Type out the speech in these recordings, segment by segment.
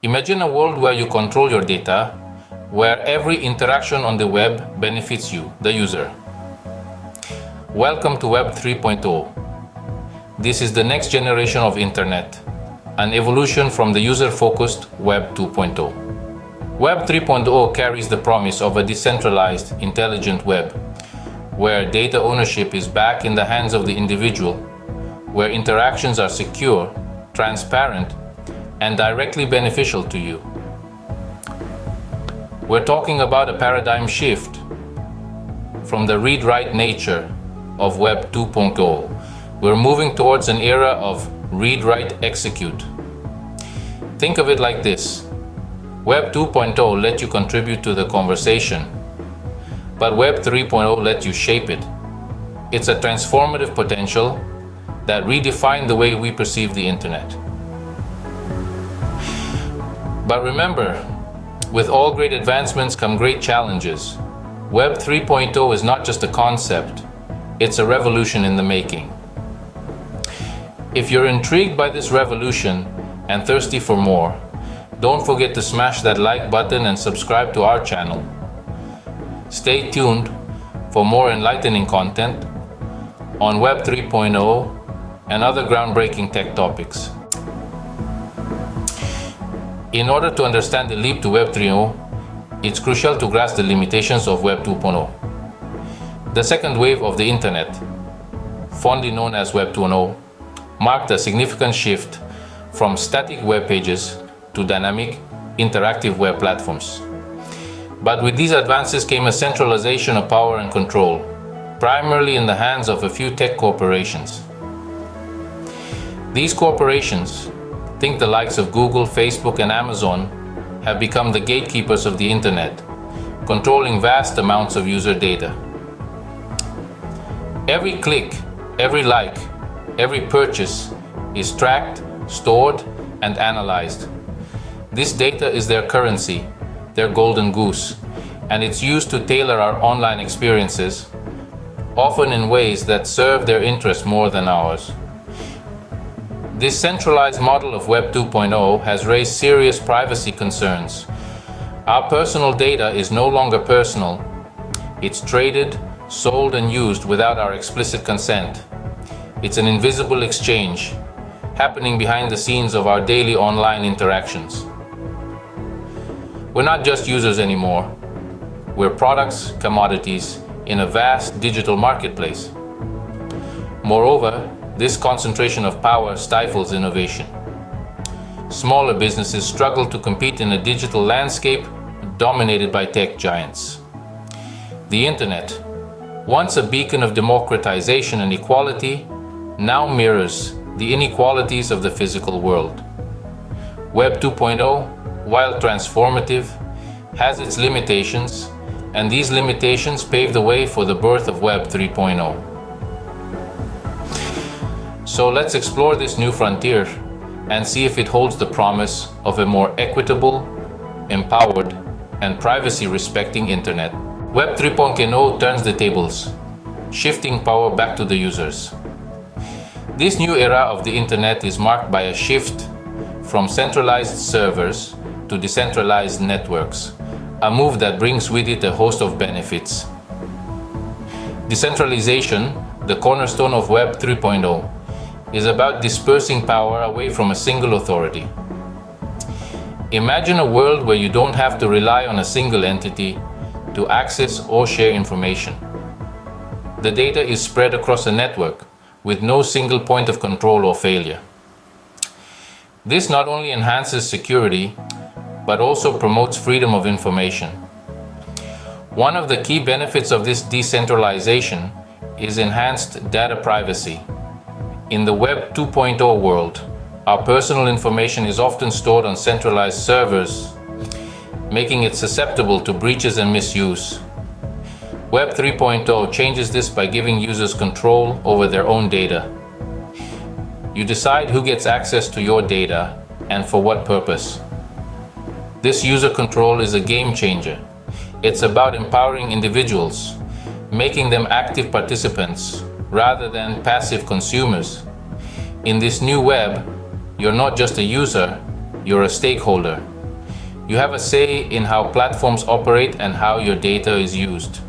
Imagine a world where you control your data, where every interaction on the web benefits you, the user. Welcome to Web 3.0. This is the next generation of Internet, an evolution from the user-focused Web 2.0. Web 3.0 carries the promise of a decentralized, intelligent web, where data ownership is back in the hands of the individual, where interactions are secure, transparent, and directly beneficial to you. We're talking about a paradigm shift from the read-write nature of Web 2.0. We're moving towards an era of read-write-execute. Think of it like this. Web 2.0 let you contribute to the conversation, but Web 3.0 let you shape it. It's a transformative potential that redefined the way we perceive the internet. But remember, with all great advancements come great challenges. Web 3.0 is not just a concept, it's a revolution in the making. If you're intrigued by this revolution and thirsty for more, don't forget to smash that like button and subscribe to our channel. Stay tuned for more enlightening content on Web 3.0 and other groundbreaking tech topics. In order to understand the leap to Web 3.0, it's crucial to grasp the limitations of Web 2.0. The second wave of the Internet, fondly known as Web 2.0, marked a significant shift from static web pages to dynamic, interactive web platforms. But with these advances came a centralization of power and control, primarily in the hands of a few tech corporations. These corporations, think the likes of Google, Facebook, and Amazon, have become the gatekeepers of the internet, controlling vast amounts of user data. Every click, every like, every purchase is tracked, stored, and analyzed. This data is their currency, their golden goose, and it's used to tailor our online experiences, often in ways that serve their interests more than ours. This centralized model of Web 2.0 has raised serious privacy concerns. Our personal data is no longer personal. It's traded, sold, and used without our explicit consent. It's an invisible exchange happening behind the scenes of our daily online interactions. We're not just users anymore. We're products, commodities in a vast digital marketplace. Moreover, this concentration of power stifles innovation. Smaller businesses struggle to compete in a digital landscape dominated by tech giants. The internet, once a beacon of democratization and equality, now mirrors the inequalities of the physical world. Web 2.0, while transformative, has its limitations, and these limitations pave the way for the birth of Web 3.0. So let's explore this new frontier and see if it holds the promise of a more equitable, empowered, and privacy-respecting internet. Web 3.0 turns the tables, shifting power back to the users. This new era of the internet is marked by a shift from centralized servers to decentralized networks, a move that brings with it a host of benefits. Decentralization, the cornerstone of Web 3.0, is about dispersing power away from a single authority. Imagine a world where you don't have to rely on a single entity to access or share information. The data is spread across a network with no single point of control or failure. This not only enhances security, but also promotes freedom of information. One of the key benefits of this decentralization is enhanced data privacy. In the Web 2.0 world, our personal information is often stored on centralized servers, making it susceptible to breaches and misuse. Web 3.0 changes this by giving users control over their own data. You decide who gets access to your data and for what purpose. This user control is a game changer. It's about empowering individuals, making them active participants rather than passive consumers. In this new web, you're not just a user, you're a stakeholder, You have a say in how platforms operate and how your data is used.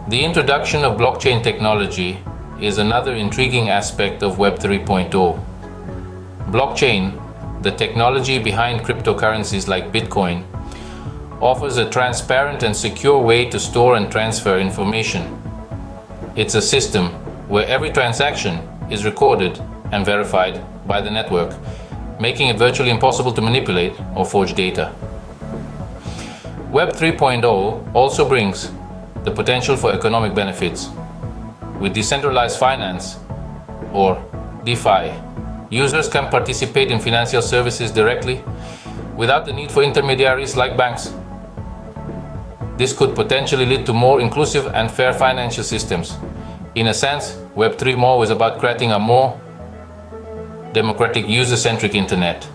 The introduction of blockchain technology is another intriguing aspect of Web 3.0. Blockchain, the technology behind cryptocurrencies like Bitcoin, offers a transparent and secure way to store and transfer information. It's a system where every transaction is recorded and verified by the network, making it virtually impossible to manipulate or forge data. Web 3.0 also brings the potential for economic benefits. With decentralized finance, or DeFi, users can participate in financial services directly without the need for intermediaries like banks. This could potentially lead to more inclusive and fair financial systems. In a sense, Web 3.0 is about creating a more democratic, user-centric internet.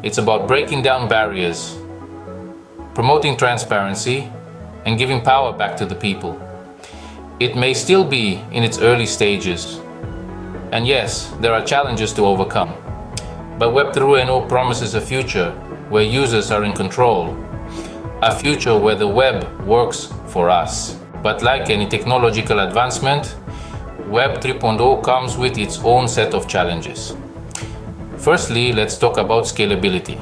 It's about breaking down barriers, promoting transparency, and giving power back to the people. It may still be in its early stages, and yes, there are challenges to overcome. But Web 3.0 promises a future where users are in control, a future where the web works for us. But like any technological advancement, Web 3.0 comes with its own set of challenges. Firstly, let's talk about scalability.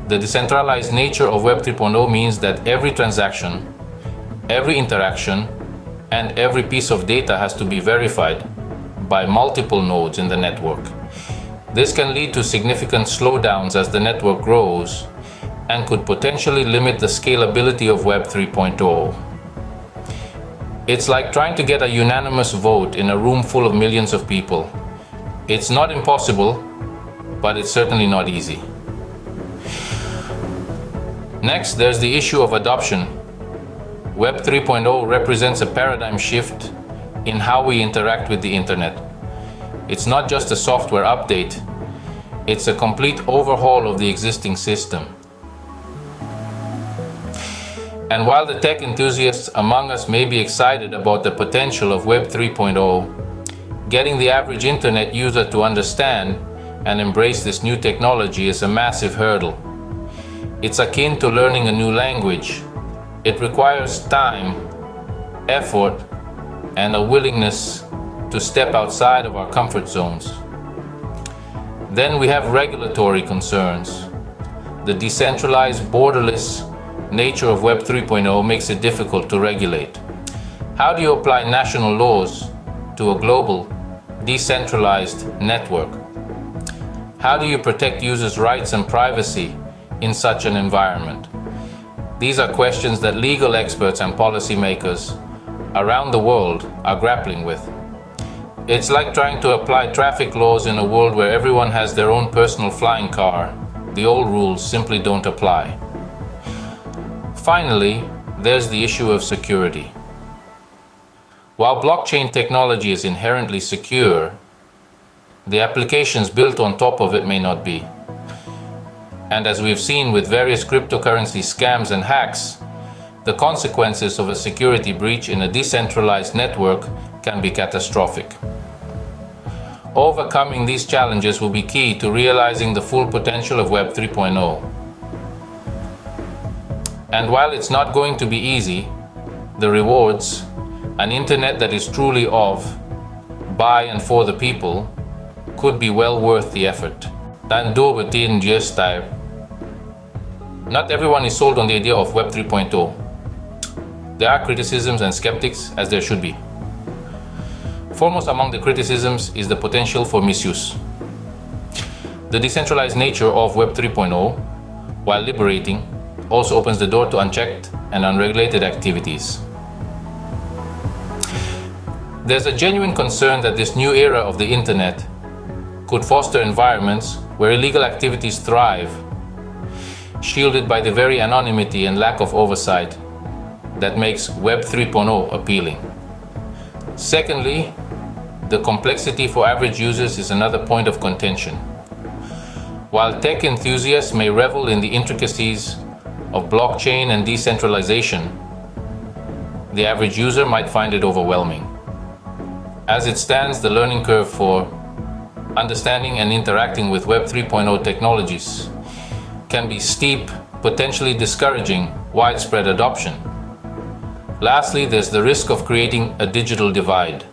The decentralized nature of Web 3.0 means that every transaction, every interaction, and every piece of data has to be verified by multiple nodes in the network. This can lead to significant slowdowns as the network grows and could potentially limit the scalability of Web 3.0. It's like trying to get a unanimous vote in a room full of millions of people. It's not impossible, but it's certainly not easy. Next, there's the issue of adoption. Web 3.0 represents a paradigm shift in how we interact with the internet. It's not just a software update, it's a complete overhaul of the existing system. And while the tech enthusiasts among us may be excited about the potential of Web 3.0, getting the average internet user to understand and embrace this new technology is a massive hurdle. It's akin to learning a new language. It requires time, effort, and a willingness to step outside of our comfort zones. Then we have regulatory concerns. The decentralized, borderless nature of Web 3.0 makes it difficult to regulate. How do you apply national laws to a global, decentralized network? How do you protect users' rights and privacy in such an environment? These are questions that legal experts and policymakers around the world are grappling with. It's like trying to apply traffic laws in a world where everyone has their own personal flying car. The old rules simply don't apply. Finally, there's the issue of security. While blockchain technology is inherently secure, the applications built on top of it may not be. And as we've seen with various cryptocurrency scams and hacks, the consequences of a security breach in a decentralized network can be catastrophic. Overcoming these challenges will be key to realizing the full potential of Web 3.0. And while it's not going to be easy, the rewards, an internet that is truly of, by and for the people, could be well worth the effort. Not everyone is sold on the idea of Web 3.0. There are criticisms and skeptics, as there should be. Foremost among the criticisms is the potential for misuse. The decentralized nature of Web 3.0, while liberating, also opens the door to unchecked and unregulated activities. There's a genuine concern that this new era of the internet could foster environments where illegal activities thrive, shielded by the very anonymity and lack of oversight that makes Web 3.0 appealing. Secondly, the complexity for average users is another point of contention. While tech enthusiasts may revel in the intricacies of blockchain and decentralization, the average user might find it overwhelming. As it stands, the learning curve for understanding and interacting with Web 3.0 technologies can be steep, potentially discouraging widespread adoption. Lastly, there's the risk of creating a digital divide.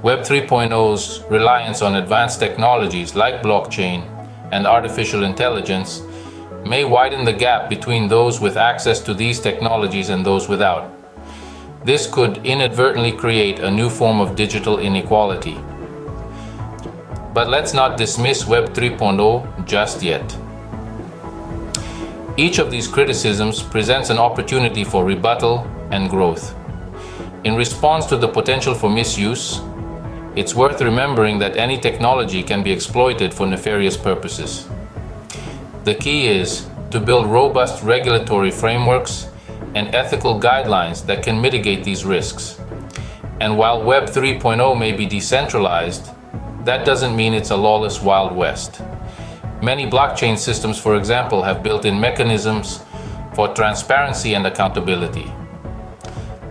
Web 3.0's reliance on advanced technologies like blockchain and artificial intelligence may widen the gap between those with access to these technologies and those without. This could inadvertently create a new form of digital inequality. But let's not dismiss Web 3.0 just yet. Each of these criticisms presents an opportunity for rebuttal and growth. In response to the potential for misuse, it's worth remembering that any technology can be exploited for nefarious purposes. The key is to build robust regulatory frameworks and ethical guidelines that can mitigate these risks. And while Web 3.0 may be decentralized, that doesn't mean it's a lawless Wild West. Many blockchain systems, for example, have built-in mechanisms for transparency and accountability.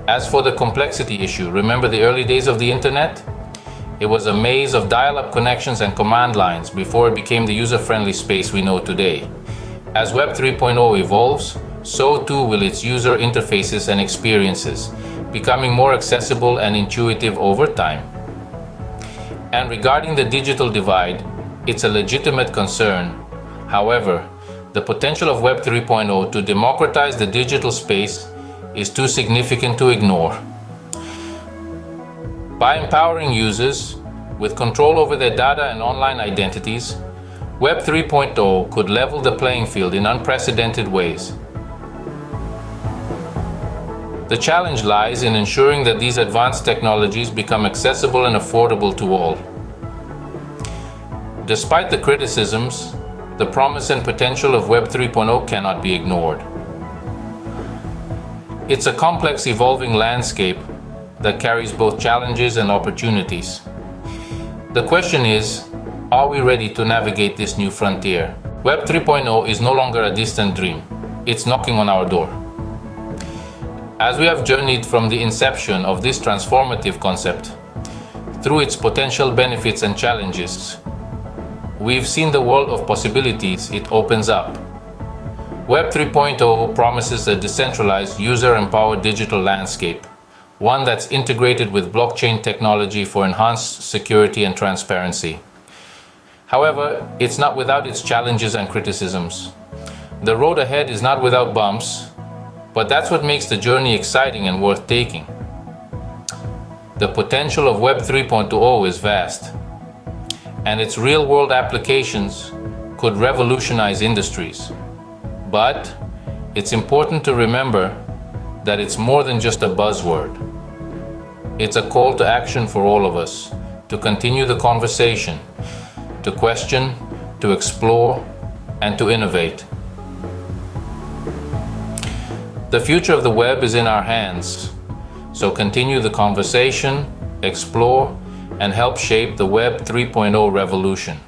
As for the complexity issue, remember the early days of the internet? It was a maze of dial-up connections and command lines before it became the user-friendly space we know today. As Web 3.0 evolves, so too will its user interfaces and experiences, becoming more accessible and intuitive over time. And regarding the digital divide, it's a legitimate concern. However, the potential of Web 3.0 to democratize the digital space is too significant to ignore. By empowering users with control over their data and online identities, Web 3.0 could level the playing field in unprecedented ways. The challenge lies in ensuring that these advanced technologies become accessible and affordable to all. Despite the criticisms, the promise and potential of Web 3.0 cannot be ignored. It's a complex, evolving landscape that carries both challenges and opportunities. The question is, are we ready to navigate this new frontier? Web 3.0 is no longer a distant dream. It's knocking on our door. As we have journeyed from the inception of this transformative concept through its potential benefits and challenges, we've seen the world of possibilities it opens up. Web 3.0 promises a decentralized, user-empowered digital landscape, one that's integrated with blockchain technology for enhanced security and transparency. However, it's not without its challenges and criticisms. The road ahead is not without bumps, but that's what makes the journey exciting and worth taking. The potential of Web 3.0 is vast, and its real-world applications could revolutionize industries. But it's important to remember that it's more than just a buzzword. It's a call to action for all of us to continue the conversation, to question, to explore, and to innovate. The future of the web is in our hands, so continue the conversation, explore, and help shape the Web 3.0 revolution.